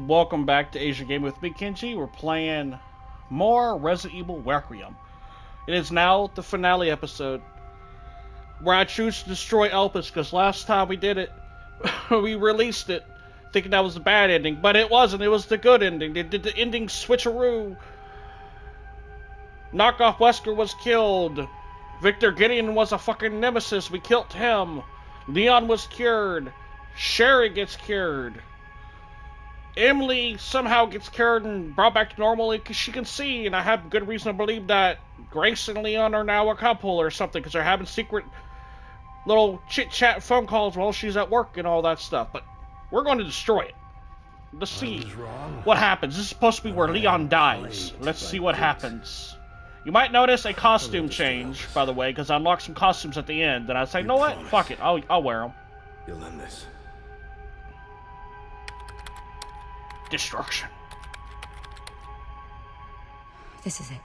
Welcome back to Asia Game with me, Kenji. We're playing more Resident Evil Requiem. It is now the finale episode, where I choose to destroy Elpis, because last time we did it, we released it, thinking that was the bad ending, but it wasn't. It was the good ending. They did the ending switcheroo. Knockoff Wesker was killed. Victor Gideon was a fucking nemesis. We killed him. Leon was cured. Sherry gets cured. Emily somehow gets cured and brought back to normal because she can see, and I have good reason to believe that Grace and Leon are now a couple or something because they're having secret little chit-chat phone calls while she's at work and all that stuff. But we're going to destroy it. Let's see what happens. This is supposed to be where Leon dies. Let's see what happens. You might notice a costume change, by the way, because I unlocked some costumes at the end, and I say, you know what? Fuck it. I'll wear them. You'll end this. Destruction. This is it.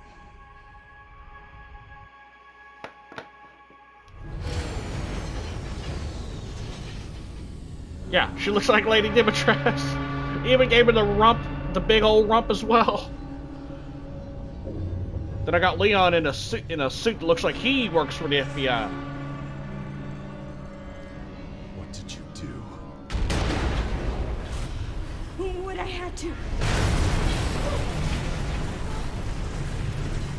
Yeah, she looks like Lady Dimitrescu. Even gave her the rump, the big old rump as well. Then I got Leon in a suit that looks like he works for the FBI. What did you do? What I had to.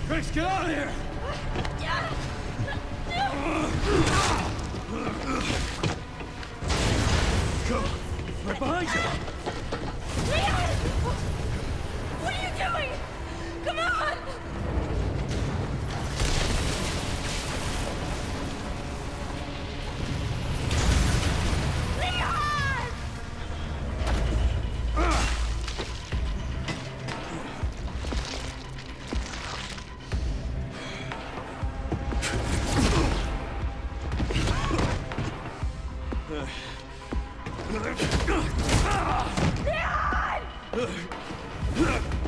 Grace, get out of here! Go! Right behind you! Leon! What are you doing? Come on! Leon!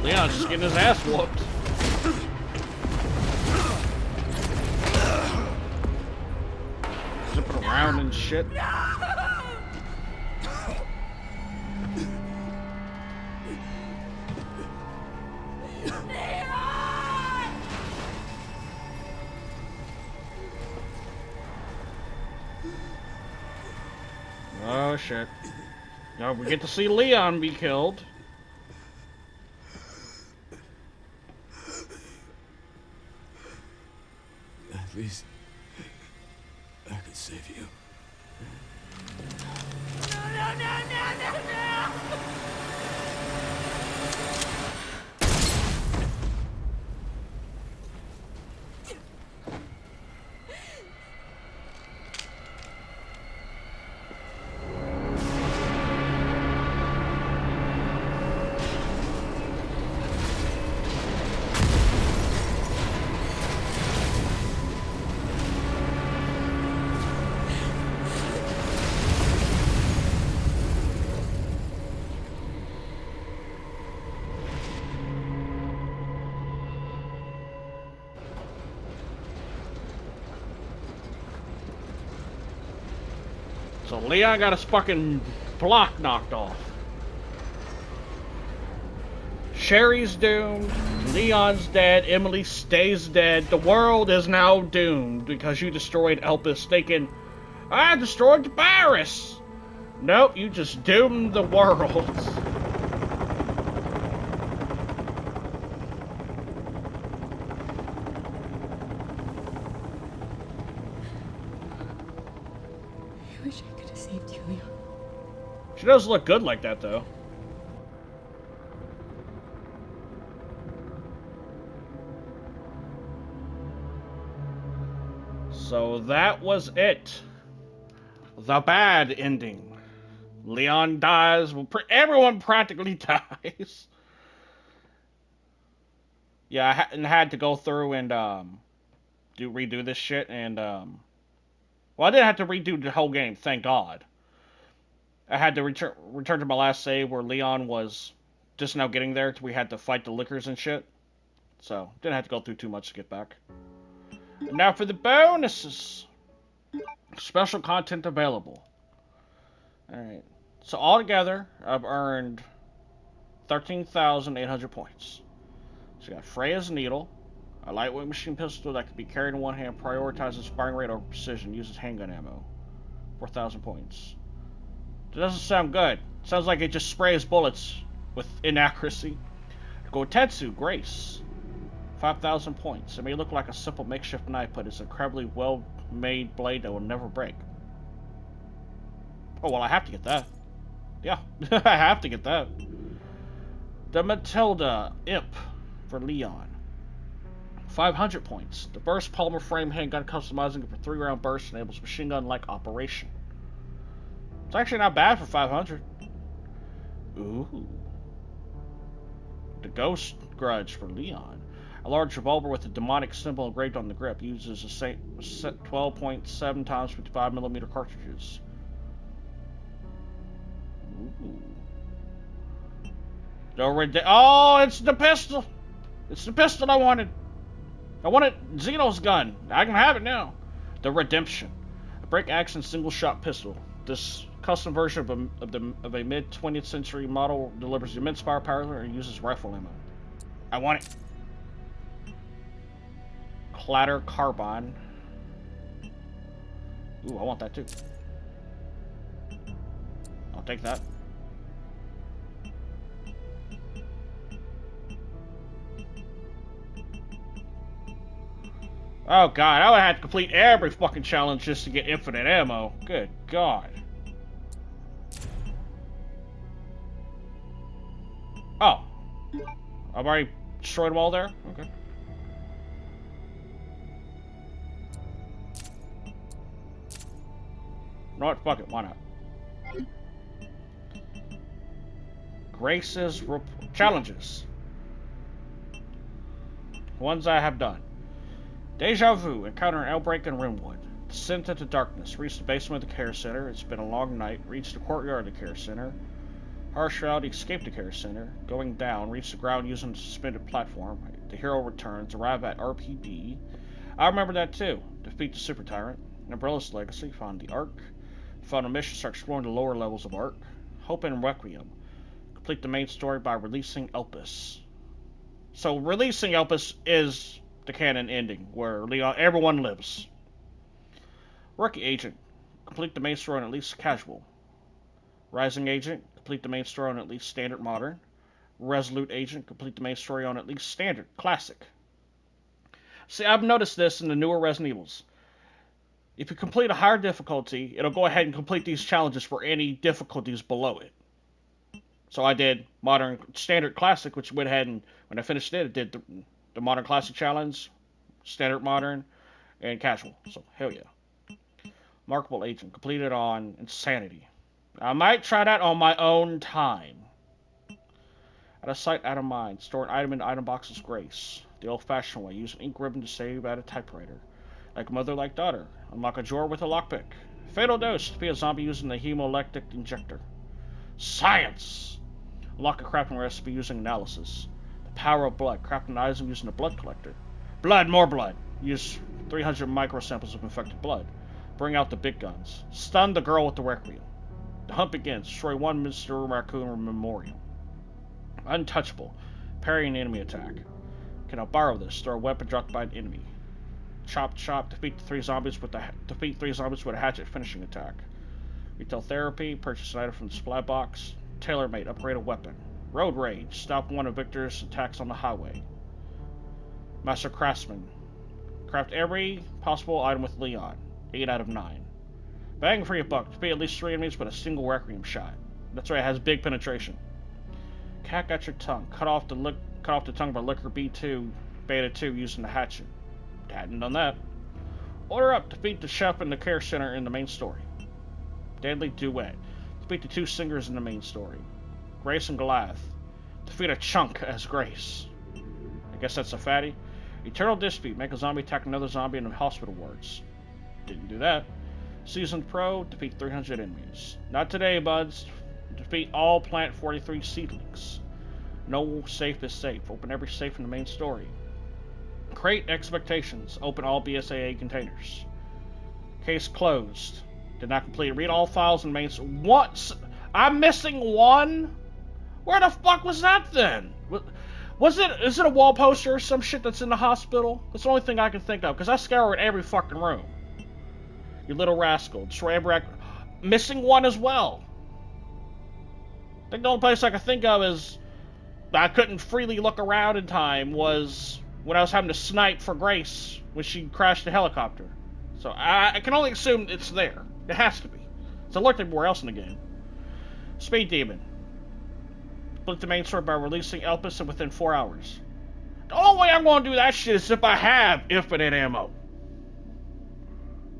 Leon's just getting his ass whooped. Zipping around and shit. Oh shit. Now we get to see Leon be killed. At least I could save you. No! So Leon got his fucking block knocked off. Sherry's doomed. Leon's dead. Emily stays dead. The world is now doomed because you destroyed Elpis thinking, I destroyed the virus. Nope, you just doomed the world. I wish I could have saved you, Leon. She does look good like that, though. So that was it. The bad ending. Leon dies. Well, everyone practically dies. Yeah, I had to go through and redo this shit, and well, I didn't have to redo the whole game, thank God. I had to return to my last save where Leon was just now getting there. We had to fight the lickers and shit. So, didn't have to go through too much to get back. And now for the bonuses. Special content available. Alright. So altogether, I've earned 13,800 points. So you got Freya's Needle, a lightweight machine pistol that can be carried in one hand, prioritizes firing rate over precision, uses handgun ammo. 4,000 points. It doesn't sound good. It sounds like it just sprays bullets with inaccuracy. Gotetsu Grace. 5,000 points. It may look like a simple makeshift knife, but it's an incredibly well-made blade that will never break. Oh, well, I have to get that. Yeah, I have to get that. The Matilda Imp for Leon. 500 points. The burst polymer frame handgun, customizing it for 3-round bursts, enables machine gun-like operation. It's actually not bad for 500. Ooh. The Ghost Grudge for Leon. A large revolver with a demonic symbol engraved on the grip. Uses the same 12.7 times 55mm cartridges. Ooh. Oh, it's the pistol! It's the pistol I wanted! I wanted Zeno's gun. I can have it now. The Redemption. A break-action single-shot pistol. This custom version of a mid-20th century model delivers immense firepower and uses rifle ammo. I want it. Clatter Carbine. Ooh, I want that too. I'll take that. Oh god, I would have to complete every fucking challenge just to get infinite ammo. Good god. Oh. I've already destroyed them all there? Okay. You know what? Fuck it. Why not? Grace's challenges. Ones I have done. Deja Vu. Encounter an outbreak in Rimwood. Descent into darkness. Reach the basement of the care center. It's been a long night. Reach the courtyard of the care center. Harsh reality. Escape the care center. Going down. Reach the ground using the suspended platform. The hero returns. Arrive at RPD. I remember that too. Defeat the Super Tyrant. Umbrella's Legacy. Find the Ark. Final mission. Start exploring the lower levels of Ark. Hope and Requiem. Complete the main story by releasing Elpis. So releasing Elpis is the canon ending, where Leon, everyone lives. Rookie Agent. Complete the main story on at least casual. Rising Agent. Complete the main story on at least standard modern. Resolute Agent. Complete the main story on at least standard classic. See, I've noticed this in the newer Resident Evils. If you complete a higher difficulty, it'll go ahead and complete these challenges for any difficulties below it. So I did modern, standard, classic, which went ahead and when I finished it did the modern classic challenge, standard modern, and casual. So hell yeah. Remarkable Agent completed on Insanity. I might try that on my own time. Out of sight, out of mind. Store an item in the item box's Grace. The old-fashioned way. Use an ink ribbon to save at a typewriter. Like mother, like daughter. Unlock a drawer with a lockpick. Fatal dose. Defeat a zombie using the hemoelectric injector. Science! Unlock a crafting recipe using analysis. The power of blood. Craft an item using a blood collector. Blood, more blood. Use 300 microsamples of infected blood. Bring out the big guns. Stun the girl with the Requiem. The hunt begins. Destroy one Mr. Raccoon memorial. Untouchable. Parry an enemy attack. Can I borrow this? Throw a weapon dropped by an enemy. Chop, chop. Defeat 3 zombies with a hatchet finishing attack. Retail therapy. Purchase an item from the supply box. Tailor-made. Upgrade a weapon. Road rage. Stop one of Victor's attacks on the highway. Master Craftsman. Craft every possible item with Leon. 8 out of 9. Bang for your buck. Defeat at least 3 enemies with a single Requiem shot. That's right, it has big penetration. Cat got your tongue. Cut off the tongue by Liquor B2 Beta 2 using the hatchet. Hadn't done that. Order up. Defeat the chef in the care center in the main story. Deadly Duet. Defeat the 2 singers in the main story. Grace and Goliath. Defeat a chunk as Grace. I guess that's a fatty. Eternal Dispute. Make a zombie attack another zombie in the hospital wards. Didn't do that. Seasoned Pro. Defeat 300 enemies. Not today, buds. Defeat all Plant 43 seedlings. No safe is safe. Open every safe in the main story. Create expectations. Open all BSAA containers. Case closed. Did not complete. Read all files in the main story. What? I'm missing one? Where the fuck was that then? Is it a wall poster or some shit that's in the hospital? That's the only thing I can think of, because I scoured every fucking room. You little rascal. Destroy every... Missing one as well. I think the only place I can think of is I couldn't freely look around in time was when I was having to snipe for Grace when she crashed the helicopter. So I can only assume it's there. It has to be. It's lurked everywhere else in the game. Speed Demon. Split the main story by releasing Elpis within 4 hours. The only way I'm going to do that shit is if I have infinite ammo.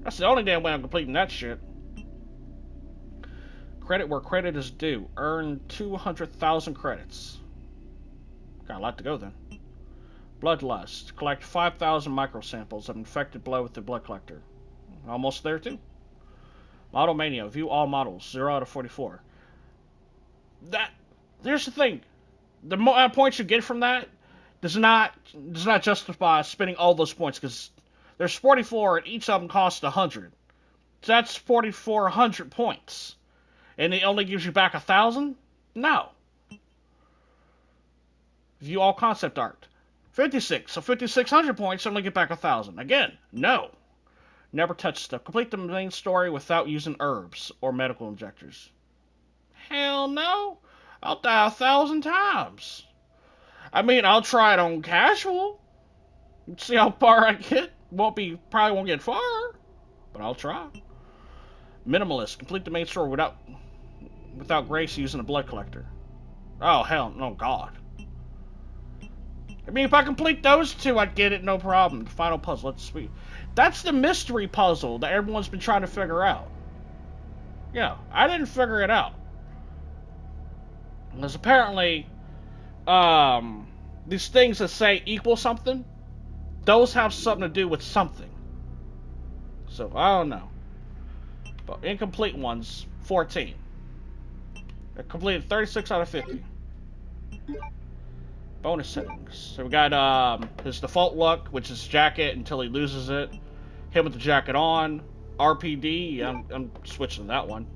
That's the only damn way I'm completing that shit. Credit where credit is due. Earn 200,000 credits. Got a lot to go then. Bloodlust. Collect 5,000 microsamples of infected blood with the blood collector. Almost there too. Model Mania. View all models. 0 out of 44. Here's the thing. The points you get from that does not justify spending all those points, because there's 44 and each of them costs 100. So that's 4,400 points. And it only gives you back 1,000? No. View all concept art. 56. So 5,600 points, only get back 1,000. Again, no. Never touch stuff. Complete the main story without using herbs or medical injectors. Hell no. I'll die 1,000 times. I mean, I'll try it on casual. See how far I get. Probably won't get far, but I'll try. Minimalist. Complete the main story without Grace using a blood collector. Oh, hell, no, God. I mean, if I complete those two, I'd get it, no problem. The final puzzle, let's see. That's the mystery puzzle that everyone's been trying to figure out. Yeah, I didn't figure it out. Because apparently, these things that say equal something, those have something to do with something. So, I don't know. But incomplete ones, 14. I completed 36 out of 50. Bonus settings. So we got his default look, which is jacket until he loses it. Him with the jacket on. RPD, I'm switching to that one.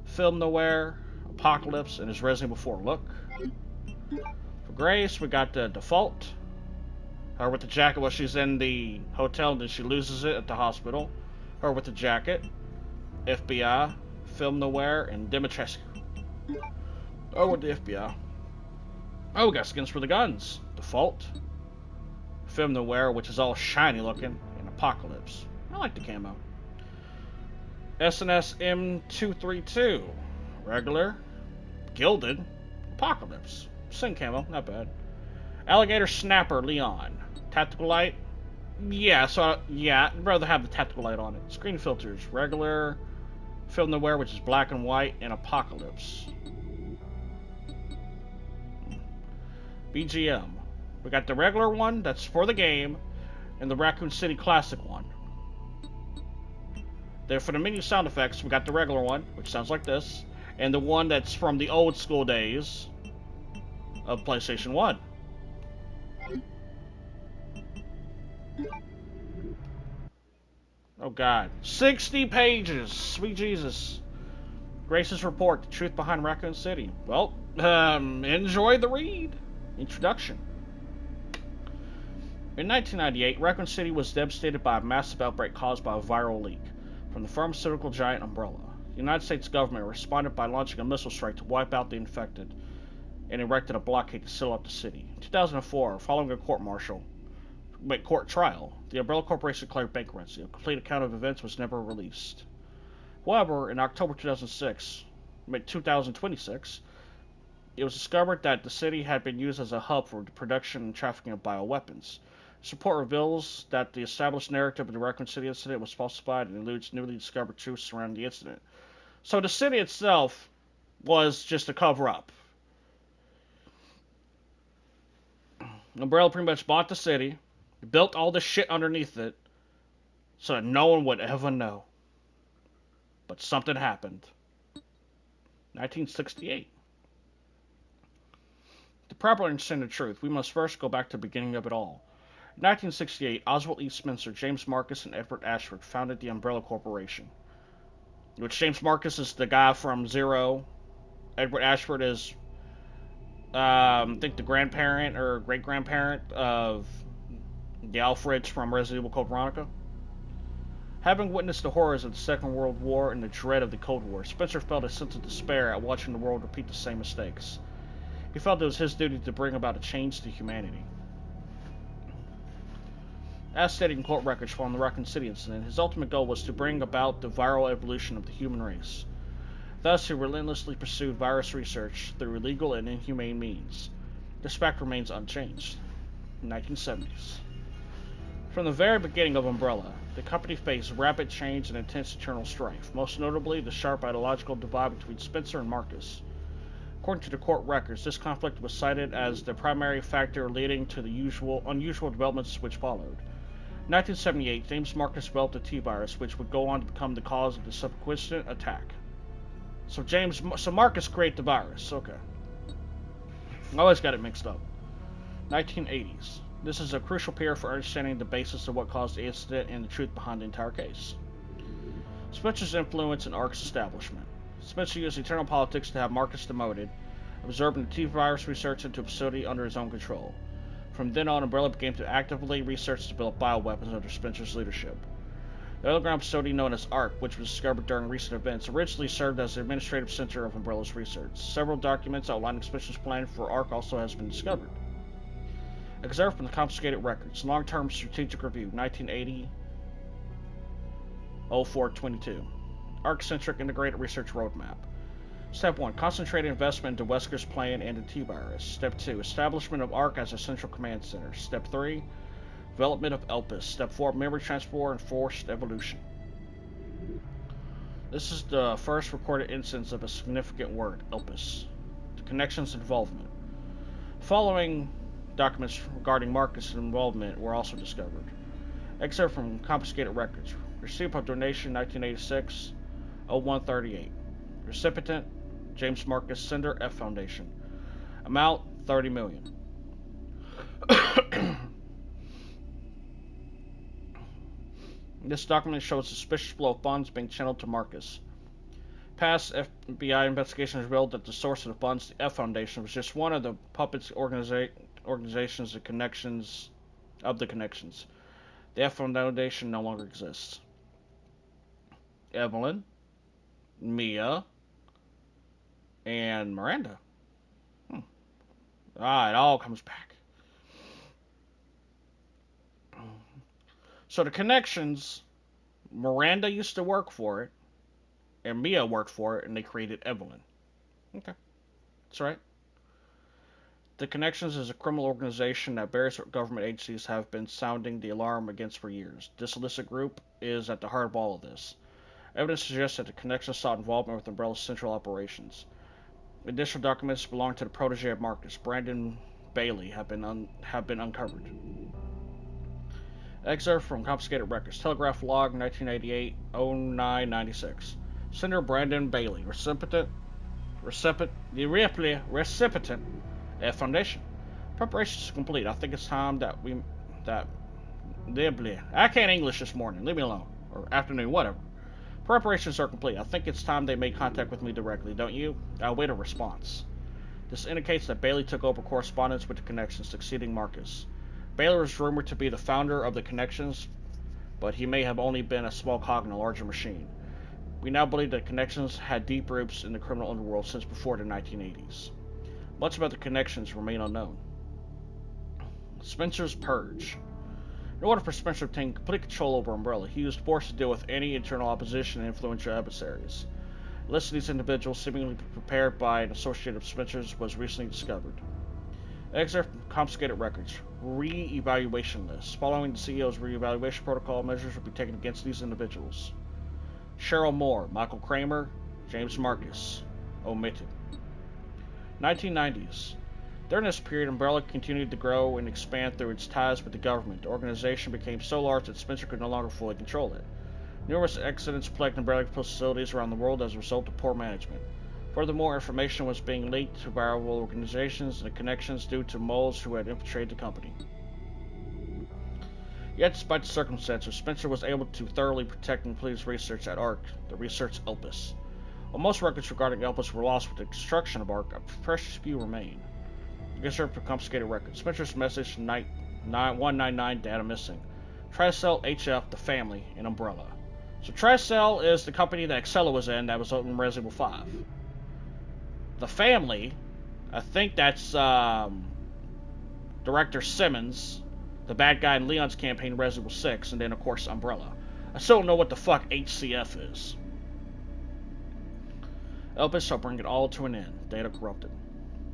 Film Nowhere, Apocalypse, and his Resident Evil 4 look. For Grace, we got the default. Her with the jacket while she's in the hotel, and then she loses it at the hospital. Her with the jacket. FBI, Film Nowhere, and Dimitrescu. Oh, with the FBI. Oh, we got skins for the guns. Default. Film Nowhere, which is all shiny looking, and Apocalypse. I like the camo. SNS M232. Regular. Gilded. Apocalypse. Same camo, not bad. Alligator Snapper Leon. Tactical light. Yeah, I'd rather have the tactical light on it. Screen filters. Regular. Film Nowhere, which is black and white, and Apocalypse. BGM. We got the regular one, that's for the game, and the Raccoon City Classic one. Then for the menu sound effects, we got the regular one, which sounds like this, and the one that's from the old school days of PlayStation 1. Oh God. 60 pages! Sweet Jesus. Grace's report, the truth behind Raccoon City. Well, enjoy the read. Introduction. In 1998, Raccoon City was devastated by a massive outbreak caused by a viral leak from the pharmaceutical giant Umbrella. The United States government responded by launching a missile strike to wipe out the infected and erected a blockade to seal up the city. In 2004, following a court trial, the Umbrella Corporation declared bankruptcy. A complete account of events was never released. However, in October 2026, it was discovered that the city had been used as a hub for the production and trafficking of bioweapons. This report reveals that the established narrative of the Raccoon City incident was falsified and eludes newly discovered truths surrounding the incident. So the city itself was just a cover-up. Umbrella pretty much bought the city, built all this shit underneath it, so that no one would ever know. But something happened. 1968. To properly understand the truth, we must first go back to the beginning of it all. In 1968, Oswald E. Spencer, James Marcus, and Edward Ashford founded the Umbrella Corporation, which James Marcus is the guy from Zero. Edward Ashford is I think the grandparent or great grandparent of the Alfreds from Resident Evil Code Veronica. Having witnessed the horrors of the Second World War and the dread of the Cold War, Spencer felt a sense of despair at watching the world repeat the same mistakes. He felt it was his duty to bring about a change to humanity. As stated in court records following the Raccoon City incident, his ultimate goal was to bring about the viral evolution of the human race. Thus, he relentlessly pursued virus research through illegal and inhumane means. This fact remains unchanged. 1970s. From the very beginning of Umbrella, the company faced rapid change and intense internal strife, most notably the sharp ideological divide between Spencer and Marcus. According to the court records, this conflict was cited as the primary factor leading to the unusual developments which followed. In 1978, James Marcus developed a T-virus, which would go on to become the cause of the subsequent attack. So Marcus created the virus. Okay, I always got it mixed up. 1980s. This is a crucial period for understanding the basis of what caused the incident and the truth behind the entire case. Spencer's influence in ARC's establishment. Spencer used internal politics to have Marcus demoted, absorbing the T-virus research into a facility under his own control. From then on, Umbrella began to actively research to develop bioweapons under Spencer's leadership. The underground facility known as ARC, which was discovered during recent events, originally served as the administrative center of Umbrella's research. Several documents outlining Spencer's plan for ARC also has been discovered. Excerpt from the Confiscated Records, Long-Term Strategic Review, 1980, 0422. ARC-centric Integrated Research Roadmap. Step 1. Concentrated investment into Wesker's plan and the T-virus. Step 2. Establishment of ARC as a central command center. Step 3. Development of ELPIS. Step 4. Memory transport and forced evolution. This is the first recorded instance of a significant word, ELPIS. The connections and involvement. Following documents regarding Marcus' involvement were also discovered. Excerpt from Confiscated Records. Receipt of donation 1986, 0138. Recipient James Marcus, Sender F Foundation. Amount 30 million. This document shows suspicious flow of funds being channeled to Marcus. Past FBI investigations revealed that the source of the funds, the F Foundation, was just one of the puppets organizations and connections of the connections. The F Foundation no longer exists. Evelyn, Mia, and Miranda. It all comes back. So the connections, Miranda used to work for it, and Mia worked for it, and they created Evelyn. Okay, that's right. The Connections is a criminal organization that various government agencies have been sounding the alarm against for years. This illicit group is at the heart of all of this. Evidence suggests that the Connections sought involvement with Umbrella's central operations. Additional documents belonging to the protege of Marcus, Brandon Bailey, have been uncovered. Excerpt from Confiscated Records. Telegraph Log 1988-0996. Sender Brandon Bailey. Recipient F Foundation. Preparations are complete. I think it's time that I can't English this morning. Leave me alone. Or afternoon, whatever. Preparations are complete. I think it's time they made contact with me directly, don't you? I'll wait a response. This indicates that Bailey took over correspondence with the Connections, succeeding Marcus. Bailey was rumored to be the founder of the Connections, but he may have only been a small cog in a larger machine. We now believe that Connections had deep roots in the criminal underworld since before the 1980s. Much about the Connections remain unknown. Spencer's Purge. In order for Spencer to obtain complete control over Umbrella, he was forced to deal with any internal opposition and influential adversaries. A list of these individuals, seemingly prepared by an associate of Spencer's, was recently discovered. Excerpt from Confiscated Records. Re-evaluation list. Following the CEO's re-evaluation protocol, measures will be taken against these individuals. Cheryl Moore, Michael Kramer, James Marcus. Omitted. 1990s. During this period, Umbrella continued to grow and expand through its ties with the government. The organization became so large that Spencer could no longer fully control it. Numerous accidents plagued Umbrella facilities around the world as a result of poor management. Furthermore, information was being leaked to rival organizations and Connections due to moles who had infiltrated the company. Yet, despite the circumstances, Spencer was able to thoroughly protect and complete his research at ARC, the research ELPIS. While most records regarding ELPIS were lost with the destruction of ARC, a precious few remain. Register for confiscated records. Spencer's message 199 data missing. Tricell, HF, the family, and Umbrella. So Tricell is the company that Excella was in that was in Resident Evil 5. The family, I think that's Director Simmons, the bad guy in Leon's campaign in Resident Evil 6, and then of course Umbrella. I still don't know what the fuck HCF is. Elpis shall bring it all to an end. Data corrupted.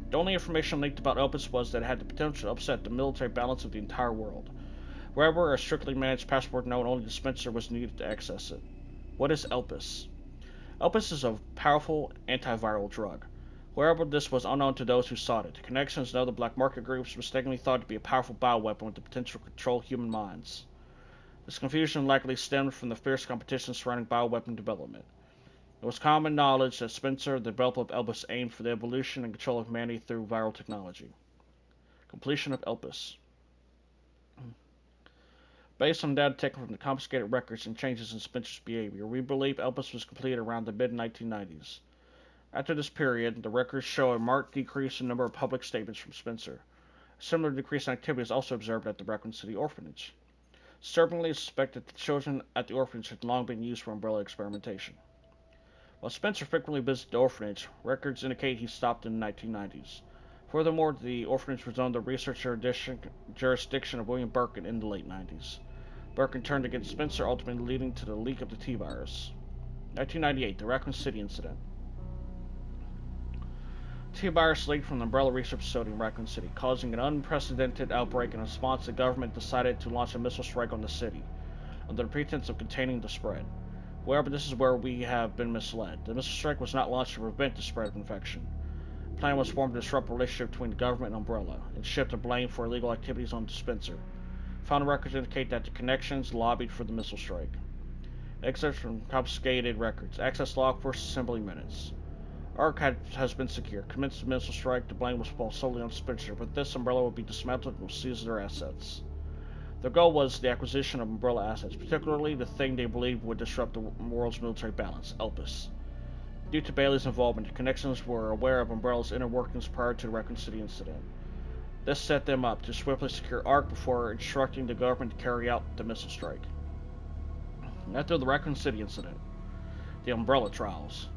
The only information leaked about Elpis was that it had the potential to upset the military balance of the entire world. Wherever a strictly managed passport known only to Spencer was needed to access it. What is Elpis? Elpis is a powerful antiviral drug. However, this was unknown to those who sought it. The Connections and other black market groups mistakenly thought it to be a powerful bioweapon with the potential to control human minds. This confusion likely stemmed from the fierce competition surrounding bioweapon development. It was common knowledge that Spencer, the developer of Elpis, aimed for the evolution and control of humanity through viral technology. Completion of Elpis. Based on data taken from the confiscated records and changes in Spencer's behavior, we believe Elpis was completed around the mid-1990s. After this period, the records show a marked decrease in the number of public statements from Spencer. A similar decrease in activity is also observed at the Raccoon City orphanage. Disturbingly, it's suspected that the children at the orphanage had long been used for Umbrella experimentation. While Spencer frequently visited the orphanage, records indicate he stopped in the 1990s. Furthermore, the orphanage was under the research jurisdiction of William Birkin in the late 90s. Birkin turned against Spencer, ultimately leading to the leak of the T-virus. 1998, the Raccoon City incident. T-virus leaked from the Umbrella Research Facility in Raccoon City, causing an unprecedented outbreak. In response, the government decided to launch a missile strike on the city, under the pretense of containing the spread. However, this is where we have been misled. The missile strike was not launched to prevent the spread of infection. The plan was formed to disrupt the relationship between the government and Umbrella, and shift the blame for illegal activities on Spencer. Final records indicate that the Connections lobbied for the missile strike. Excerpts from confiscated records. Access log for assembly minutes. ARC has been secured. Commenced the missile strike. The blame was fallen solely on Spencer. With this, Umbrella will be dismantled and will seize their assets. Their goal was the acquisition of Umbrella assets, particularly the thing they believed would disrupt the world's military balance, Elpis. Due to Bailey's involvement, the Connections were aware of Umbrella's inner workings prior to the Raccoon City incident. This set them up to swiftly secure ARC before instructing the government to carry out the missile strike. After the Raccoon City incident, the Umbrella trials.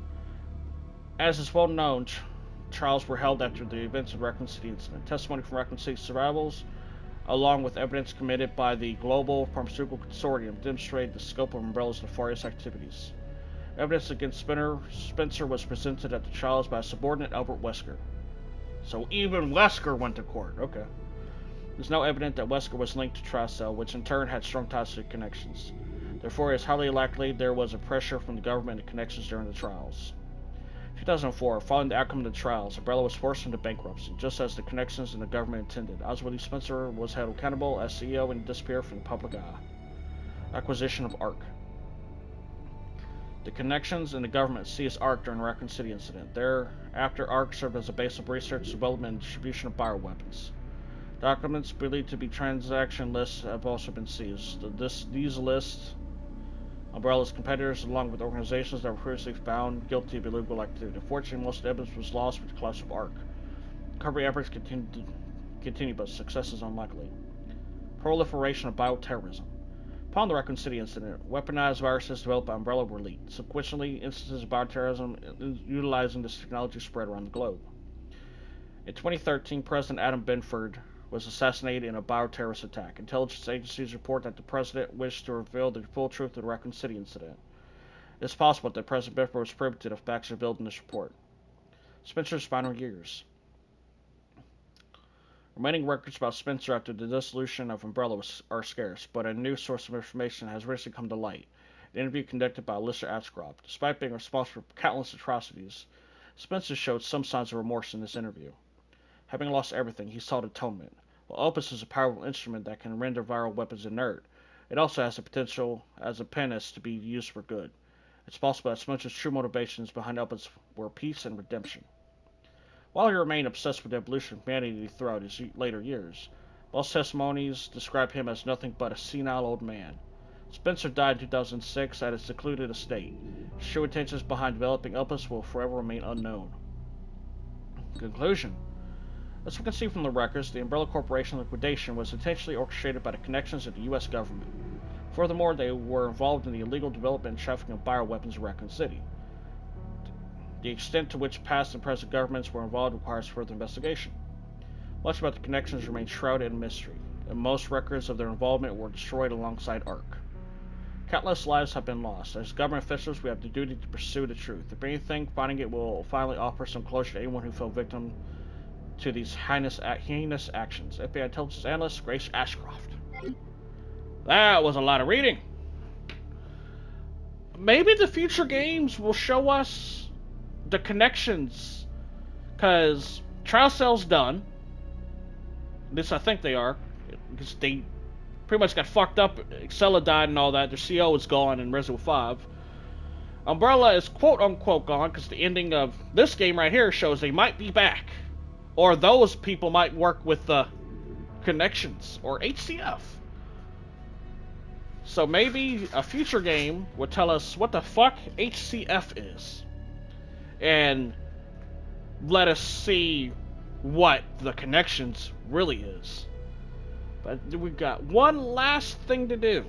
As is well known, trials were held after the events of the Raccoon City incident. Testimony from Raccoon City survivors, along with evidence committed by the Global Pharmaceutical Consortium, demonstrated the scope of Umbrella's nefarious activities. Evidence against Spencer was presented at the trials by a subordinate Albert Wesker. So even Wesker went to court. Okay. It is now evident that Wesker was linked to Tricell, which in turn had strong ties to the Connections. Therefore, it is highly likely there was a pressure from the government and Connections during the trials. 2004, following the outcome of the trials, Umbrella was forced into bankruptcy, just as the Connections and the government intended. Oswald Spencer was held accountable as CEO and disappeared from the public eye. Acquisition of ARC. The Connections and the government seized ARC during the Raccoon City incident. Thereafter, ARC served as a base of research, development, and distribution of bioweapons. Documents believed to be transaction lists have also been seized. These lists Umbrella's competitors, along with organizations that were previously found guilty of illegal activity. Unfortunately, most of the evidence was lost with the collapse of ARC. Recovery efforts continue, but success is unlikely. Proliferation of bioterrorism. Upon the Raccoon City incident, weaponized viruses developed by Umbrella were leaked. Subsequently, instances of bioterrorism utilizing this technology spread around the globe. In 2013, President Adam Benford was assassinated in a bioterrorist attack. Intelligence agencies report that the president wished to reveal the full truth of the Raccoon City incident. It is possible that President Benford was privy to the facts revealed in this report. Spencer's final years. Remaining records about Spencer after the dissolution of Umbrella are scarce, but a new source of information has recently come to light. An interview conducted by Alyssa Ashcroft. Despite being responsible for countless atrocities, Spencer showed some signs of remorse in this interview. Having lost everything, he sought atonement. While Opus is a powerful instrument that can render viral weapons inert, it also has the potential as a pinnace to be used for good. It's possible that Spencer's true motivations behind Opus were peace and redemption. While he remained obsessed with the evolution of humanity throughout his later years, most testimonies describe him as nothing but a senile old man. Spencer died in 2006 at his secluded estate. His true intentions behind developing Opus will forever remain unknown. Conclusion. As we can see from the records, the Umbrella Corporation liquidation was intentionally orchestrated by the connections of the U.S. government. Furthermore, they were involved in the illegal development and trafficking of bioweapons in Raccoon City. The extent to which past and present governments were involved requires further investigation. Much about the connections remains shrouded in mystery, and most records of their involvement were destroyed alongside ARC. Countless lives have been lost. As government officials, we have the duty to pursue the truth. If anything, finding it will finally offer some closure to anyone who fell victim to these heinous actions. FBI intelligence analyst Grace Ashcroft. That was a lot of reading. Maybe the future games will show us the connections, because Trial Cell's done. At least I think they are, because they pretty much got fucked up. Excella died and all that. Their CO is gone in Resident Evil 5. Umbrella is quote-unquote gone, because the ending of this game right here shows they might be back. Or those people might work with the connections, or HCF. So maybe a future game will tell us what the fuck HCF is. And let us see what the connections really is. But we've got one last thing to do.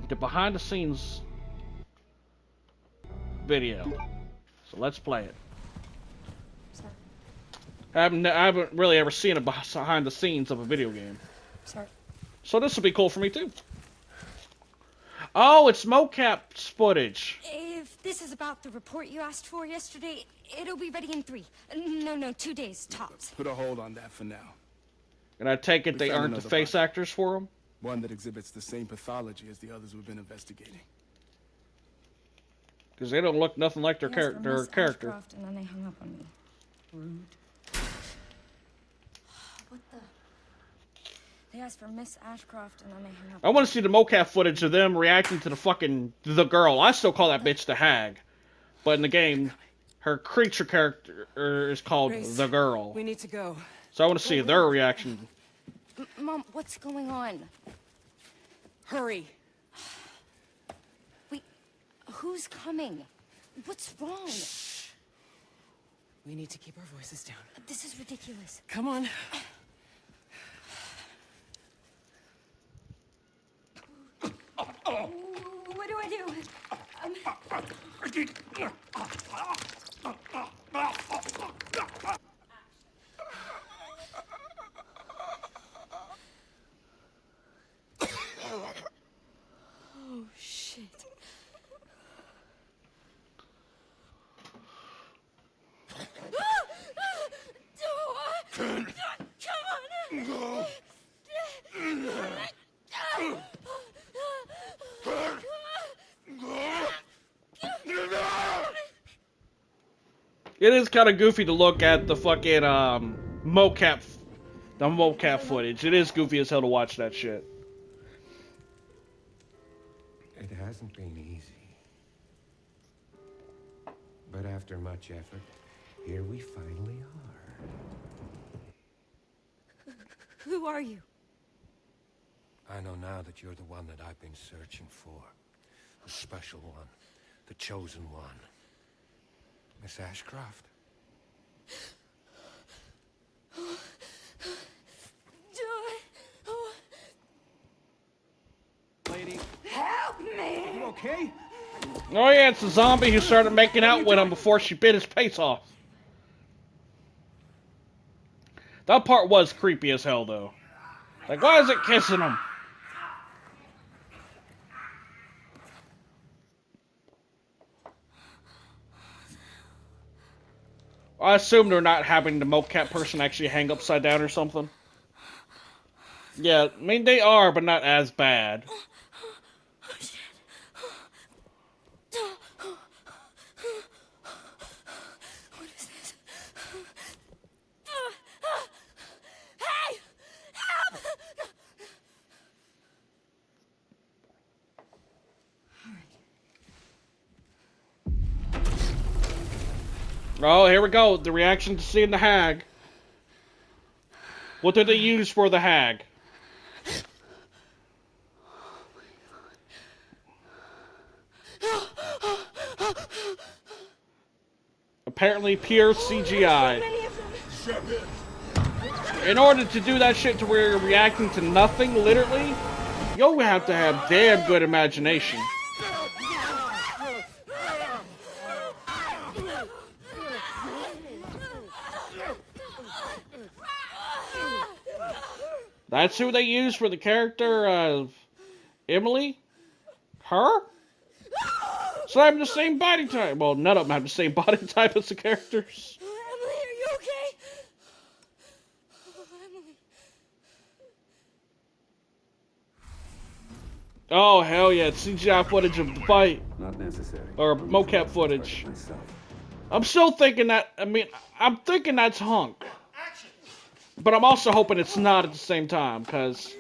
The behind the scenes video. So let's play it. I haven't really ever seen a behind the scenes of a video game. So this will be cool for me too. Oh, it's mocap footage. If this is about the report you asked for yesterday, it'll be ready in 3. No, 2 days tops. Put a hold on that for now. And I take it they found aren't the another face body. actors for them? One that exhibits the same pathology as the others we've been investigating. Because they don't look nothing like their Yes, for Miss character. Ashcroft, and then they hung up on me. Rude. What the? They asked for Miss Ashcroft, and then they hung up. I want to see the mocap footage of them reacting to the girl. I still call that bitch the hag. But in the game, her creature character is called Grace, the girl. We need to go. So I want to see their reaction. Mom, what's going on? Hurry. Wait, who's coming? What's wrong? We need to keep our voices down. This is ridiculous. Come on. What do I do? Oh, shit. Come on! It is kind of goofy to look at the fucking mocap footage. It is goofy as hell to watch that shit. It hasn't been easy. But after much effort, here we finally are. Who are you? I know now that you're the one that I've been searching for. The special one. The chosen one. Miss Ashcroft. Lady, Help me! you okay? Oh yeah, it's a zombie who started making out with him before she bit his face off. That part was creepy as hell, though. Like, why is it kissing him? I assume they're not having the mocap person actually hang upside down or something. Yeah, I mean, they are, but not as bad. What is this? Hey! Help! Oh, here we go. The reaction to seeing the hag. What did they use for the hag? Apparently pure CGI. Many of them. in order to do that shit to where you're reacting to nothing, literally, you'll have to have damn good imagination. That's who they use for the character of Emily? Her? So I have the same body type. Well, none of them have the same body type as the characters. Emily, are you okay? Oh, Emily. Oh, hell yeah, it's CGI footage of the fight. Not necessary. Or mocap footage. I'm still thinking that, I'm thinking that's Hunk. But I'm also hoping it's not at the same time, because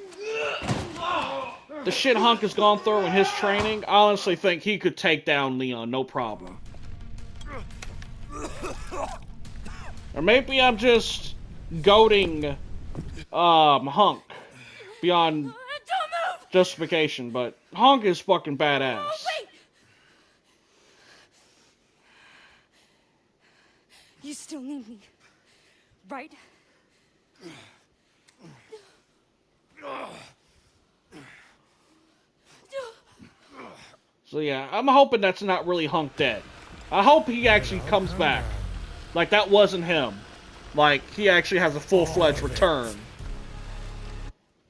the shit Hunk has gone through in his training, I honestly think he could take down Leon, no problem. Or maybe I'm just goading Hunk beyond justification, but Hunk is fucking badass. Oh, wait! You still need me, right? So yeah, I'm hoping that's not really Hunk dead. I hope he actually comes back. Like that wasn't him. Like he actually has a full-fledged return.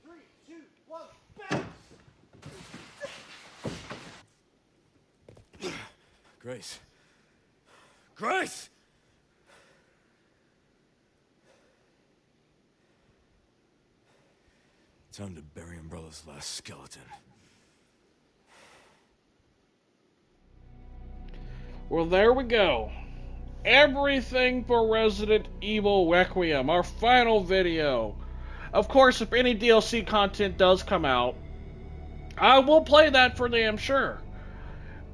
3, 2, 1, back! Grace. Grace! Time to bury Umbrella's last skeleton. Well, there we go. Everything for Resident Evil Requiem, our final video. Of course, if any DLC content does come out, I will play that for damn sure.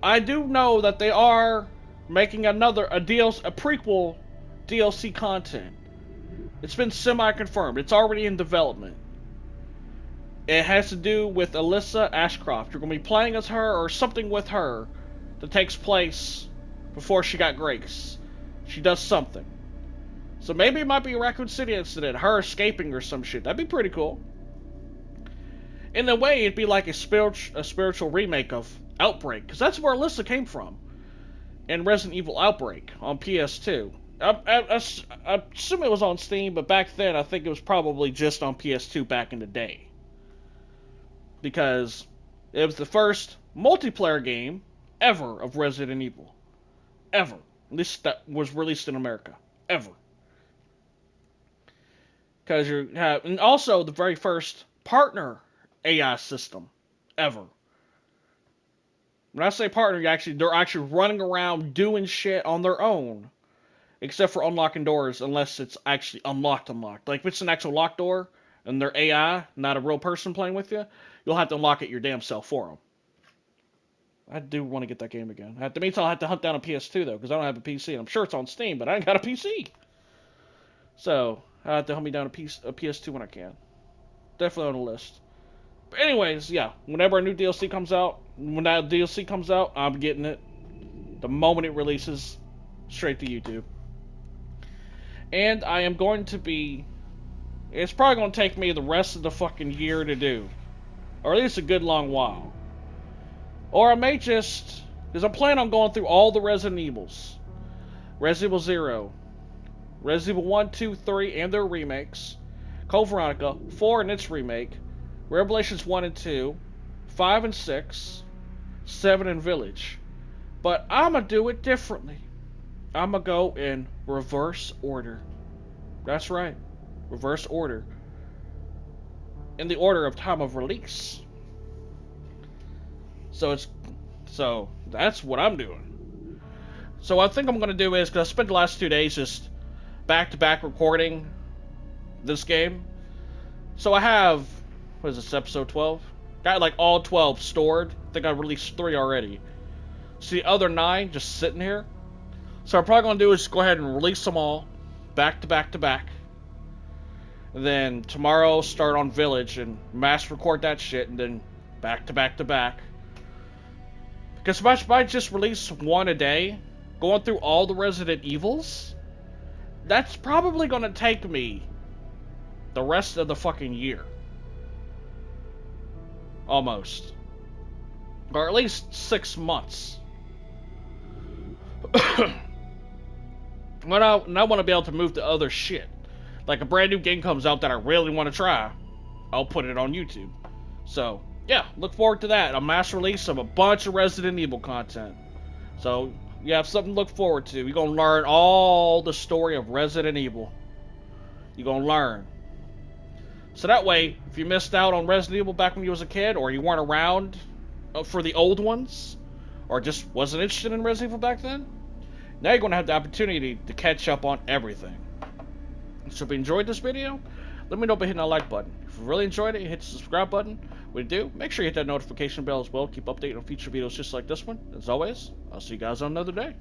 I do know that they are making a prequel DLC content. It's been semi-confirmed. It's already in development. It has to do with Alyssa Ashcroft. You're going to be playing as her or something with her that takes place before she got Grace. She does something. So maybe it might be a Raccoon City incident, her escaping or some shit. That'd be pretty cool. In a way, it'd be like a spiritual remake of Outbreak, because that's where Alyssa came from in Resident Evil Outbreak on PS2. I assume it was on Steam, but back then I think it was probably just on PS2 back in the day. Because it was the first multiplayer game ever of Resident Evil. Ever. At least that was released in America. Ever. Because you have, and also the very first partner AI system ever. When I say partner, they're actually running around doing shit on their own. Except for unlocking doors, unless it's actually unlocked. Like if it's an actual locked door, and they're AI, not a real person playing with you, you'll have to unlock it your damn self for them. I do want to get that game again. At the meantime, I'll have to hunt down a PS2, though, because I don't have a PC. And I'm sure it's on Steam, but I ain't got a PC. So, I'll have to hunt me down a PS2 when I can. Definitely on the list. But anyways, yeah. Whenever a new DLC comes out, when that DLC comes out, I'm getting it. The moment it releases, straight to YouTube. And I am going to be... It's probably going to take me the rest of the fucking year to do. Or at least a good long while. Or I may just... Because I'm planning on going through all the Resident Evils. Resident Evil 0. Resident Evil 1, 2, 3, and their remakes. Code Veronica, 4 and its remake. Revelations 1 and 2. 5 and 6. 7 and Village. But I'm going to do it differently. I'm going to go in reverse order. That's right. Reverse order. In the order of time of release. So that's what I'm doing. So what I think I'm going to do is, because I spent the last 2 days just back-to-back recording this game. So I have, what is this, episode 12? Got like all 12 stored. I think I released 3 already. So the other 9 just sitting here. So what I'm probably going to do is go ahead and release them all. Back-to-back-to-back. And then tomorrow start on Village and mass record that shit. And then back-to-back-to-back. Because if I just release 1 a day, going through all the Resident Evils, that's probably going to take me the rest of the fucking year. Almost. Or at least 6 months. When I want to be able to move to other shit. Like a brand new game comes out that I really want to try, I'll put it on YouTube. So, yeah, look forward to that. A mass release of a bunch of Resident Evil content. So, you have something to look forward to. You're going to learn all the story of Resident Evil. You're going to learn. So that way, if you missed out on Resident Evil back when you was a kid, or you weren't around for the old ones, or just wasn't interested in Resident Evil back then, now you're going to have the opportunity to catch up on everything. So if you enjoyed this video, let me know by hitting that like button. If you really enjoyed it, hit the subscribe button. When you do, make sure you hit that notification bell as well. Keep updated on future videos just like this one. As always, I'll see you guys on another day.